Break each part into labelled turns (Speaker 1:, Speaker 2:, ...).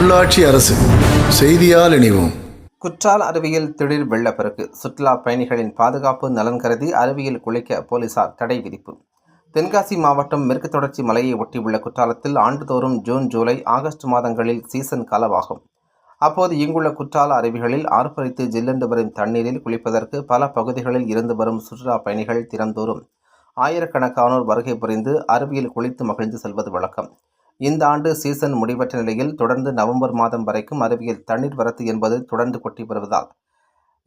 Speaker 1: உள்ளாட்சி அரசு செய்தியால் இணைவோம்.
Speaker 2: குற்றால அருவியில் திடீர் வெள்ளப்பெருக்கு. சுற்றுலா பயணிகளின் பாதுகாப்பு நலன் கருதி அருவியில் குளிக்க போலீசார் தடை விதிப்பு. தென்காசி மாவட்டம் மேற்கு தொடர்ச்சி மலையை ஒட்டியுள்ள குற்றாலத்தில் ஆண்டுதோறும் ஜூன், ஜூலை, ஆகஸ்ட் மாதங்களில் சீசன் காலமாகும். அப்போது இங்குள்ள குற்றால அருவிகளில் ஆர்ப்பரித்து ஜில்லென்று வரும் தண்ணீரில் குளிப்பதற்கு பல பகுதிகளில் இருந்து வரும் சுற்றுலா பயணிகள் தினந்தோறும் ஆயிரக்கணக்கானோர் வருகை புரிந்து அருவியில் குளித்து மகிழ்ந்து செல்வது வழக்கம். இந்த ஆண்டு சீசன் முடிவற்ற நிலையில் தொடர்ந்து நவம்பர் மாதம் வரைக்கும் அருவியில் தண்ணீர் வரத்து என்பது தொடர்ந்து கொட்டி வருவதால்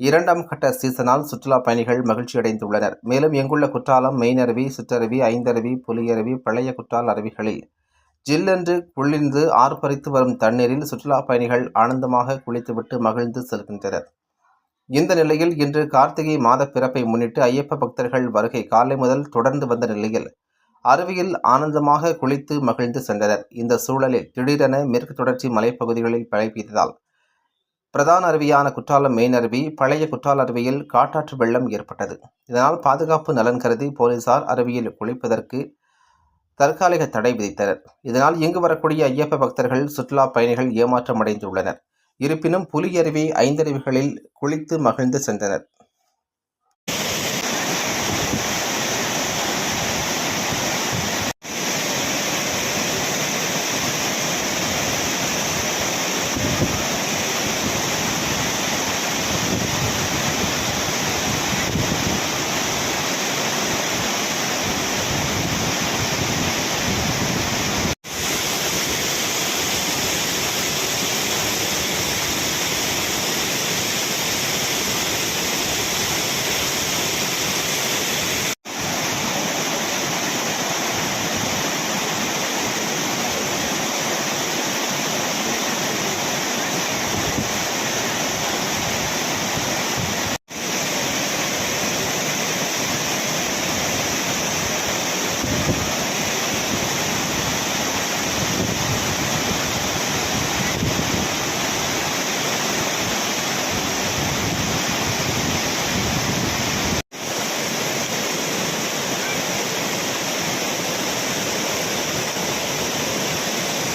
Speaker 2: இரண்டாம் கட்ட சீசனால் சுற்றுலா பயணிகள் மகிழ்ச்சியடைந்துள்ளனர். மேலும் இங்குள்ள குற்றாலம், மெயின் அருவி, சிற்றருவி, ஐந்தருவி, புலியருவி, பழைய குற்றால அருவிகளில் ஜில்லென்று குளிர்ந்து ஆர்ப்பரித்து வரும் தண்ணீரில் சுற்றுலா பயணிகள் ஆனந்தமாக குளித்துவிட்டு மகிழ்ந்து செல்கின்றனர். இந்த நிலையில் இன்று கார்த்திகை மாத பிறப்பை முன்னிட்டு ஐயப்ப பக்தர்கள் வருகை காலை முதல் தொடர்ந்து வந்த நிலையில் அருவியில் ஆனந்தமாக குளித்து மகிழ்ந்து சென்றனர். இந்த சூழலில் திடீரென மேற்கு தொடர்ச்சி மலைப்பகுதிகளில் மழை பெய்ததால் பிரதான அருவியான குற்றாலம் மெயின் அருவி, பழைய குற்றால அருவியில் காட்டாற்று வெள்ளம் ஏற்பட்டது. இதனால் பாதுகாப்பு நலன் கருதி போலீசார் அருவியில் குளிப்பதற்கு தற்காலிக தடை விதித்தனர். இதனால் இங்கு வரக்கூடிய ஐயப்ப பக்தர்கள், சுற்றுலா பயணிகள் ஏமாற்றம் அடைந்துள்ளனர். இருப்பினும் புலியருவி, ஐந்தருவிகளில் குளித்து மகிழ்ந்து சென்றனர்.